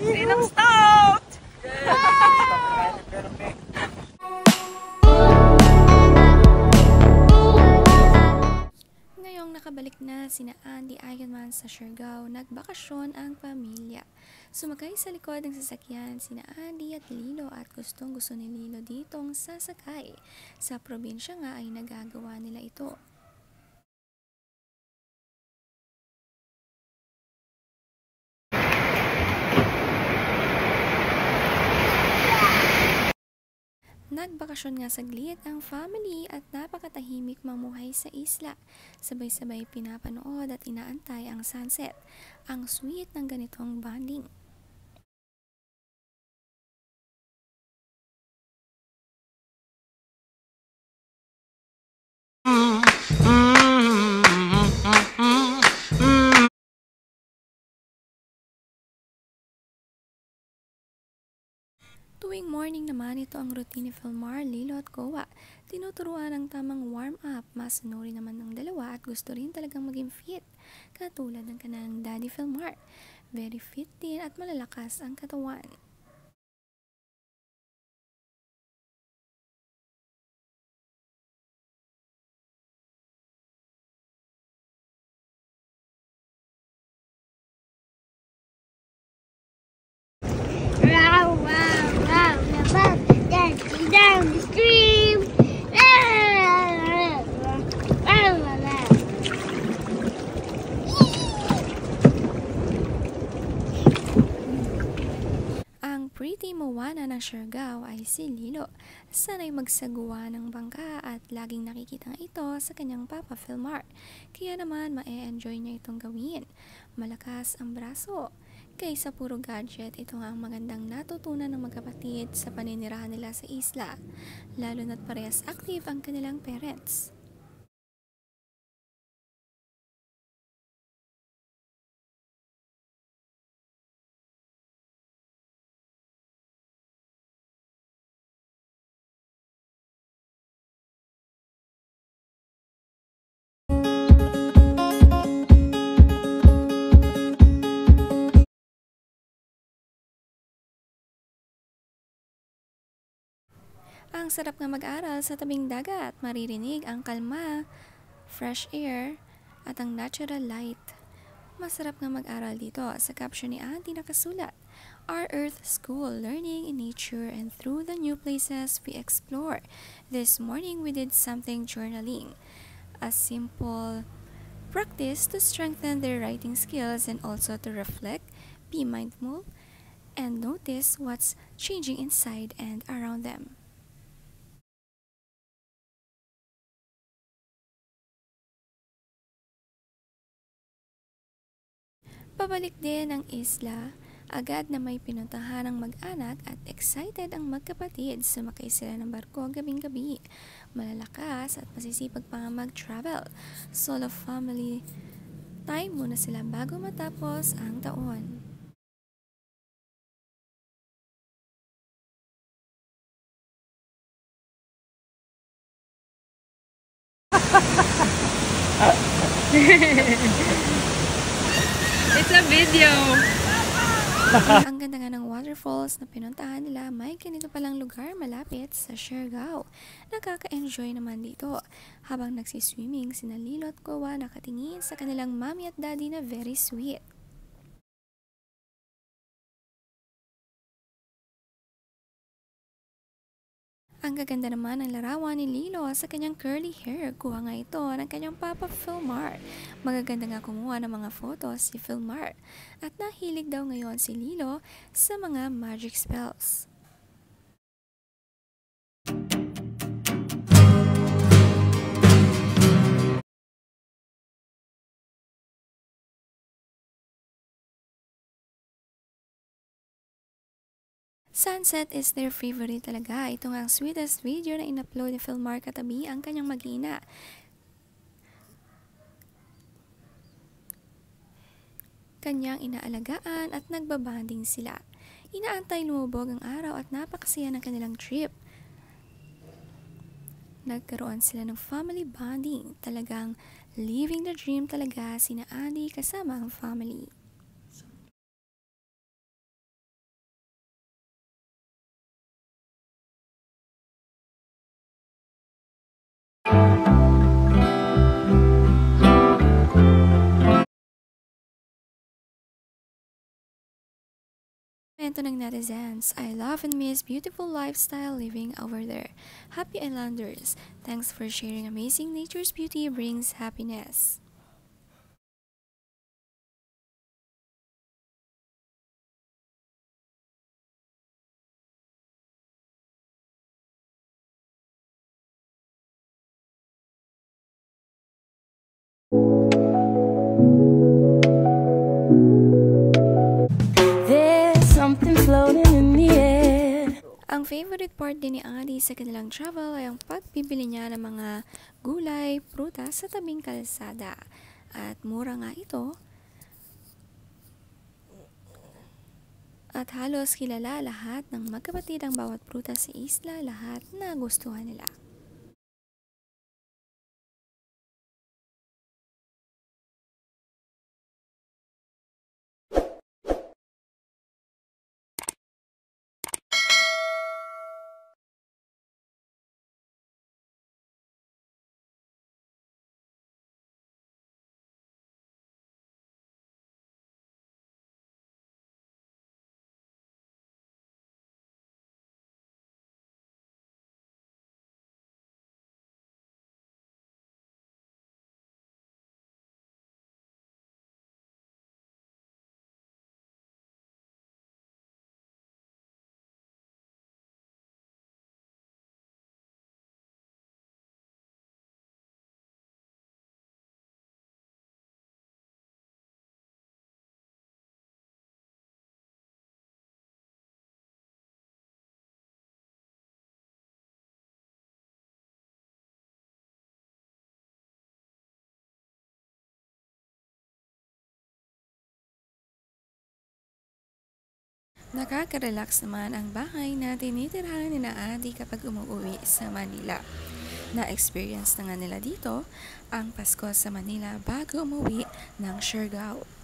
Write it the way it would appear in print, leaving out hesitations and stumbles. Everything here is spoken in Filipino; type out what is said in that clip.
Sinang stout! Ngayong nakabalik na sina Andy Eigenman sa Siargao, nagbakasyon ang pamilya. Sumakay sa likod ng sasakyan sina Andy at Lilo at gustong-gusto ni Lilo ditong sasakay. Sa probinsya nga ay nagagawa nila ito. Nagbakasyon nga saglit ang family at napakatahimik mamuhay sa isla. Sabay-sabay pinapanood at inaantay ang sunset. Ang sweet ng ganitong bonding. Tuwing morning naman, ito ang routine ni Philmar, Lilo at Kowa. Tinuturuan ang tamang warm-up, masunuri naman ng dalawa at gusto rin talagang maging fit. Katulad ng kanang Daddy Philmar. Very fit din at malalakas ang katawan. Wow, wow, wow, the bus dancing down the stream. Ang pretty Moana ng Siargao ay si Lilo. Sanay magsagawa ng bangka at laging nakikita ito sa kanyang papa Philmar. Kaya naman ma-enjoy niya itong gawin. Malakas ang braso. Kaysa puro gadget, ito nga ang magandang natutunan ng magkapatid sa paninirahan nila sa isla. Lalo na't parehas active ang kanilang parents. Ang sarap nga mag-aral sa tabing dagat, maririnig ang kalma, fresh air, at ang natural light. Masarap nga mag-aral dito. Sa caption ni Auntie nakasulat, Our Earth School, learning in nature and through the new places we explore. This morning we did something journaling. A simple practice to strengthen their writing skills and also to reflect, be mindful, and notice what's changing inside and around them. Pabalik din ang isla, agad na may pinuntahan ng mag-anak at excited ang magkapatid. Sumakay sila ng barko gabing-gabi. Malalakas at masisipag pa nga mag-travel. Solo family time muna sila bago matapos ang taon. It's a video! Ang ganda nga ng waterfalls na pinuntahan nila, may ganito palang lugar malapit sa Siargao. Nakaka-enjoy naman dito. Habang nagsiswimming, sina Lilo at Kowa nakatingin sa kanilang mommy at daddy na very sweet. Ang gaganda naman ng larawan ni Lilo sa kanyang curly hair. Kuha nga ito ng kanyang papa Philmar. Magaganda nga kumuha ng mga photos si Philmar. At nahilig daw ngayon si Lilo sa mga magic spells. Sunset is their favorite talaga. Ito nga ang sweetest video na in-upload ni Philmar katabi ang kanyang mag-ina. Kanyang inaalagaan at nagbabanding sila. Inaantay lumubog ang araw at napakasaya ng kanilang trip. Nagkaroon sila ng family bonding. Talagang living the dream talaga sina Andy kasama ang family. komento ng netizens, I love and miss beautiful lifestyle living over there. Happy Islanders! Thanks for sharing amazing nature's beauty brings happiness. There's something floating in the air. Ang favorite part din ni Adi sa kanilang travel ay ang pagbibili niya ng mga gulay, prutas sa tabing kalsada. At mura nga ito. At halos kilala lahat ng magkapatid ang bawat prutas sa isla, lahat na gustuhan nila. Nakaka-relax naman ang bahay na tinitirhan ni na Adi kapag umuwi sa Manila. Na-experience na nga nila dito ang Pasko sa Manila bago umuwi ng Siargao.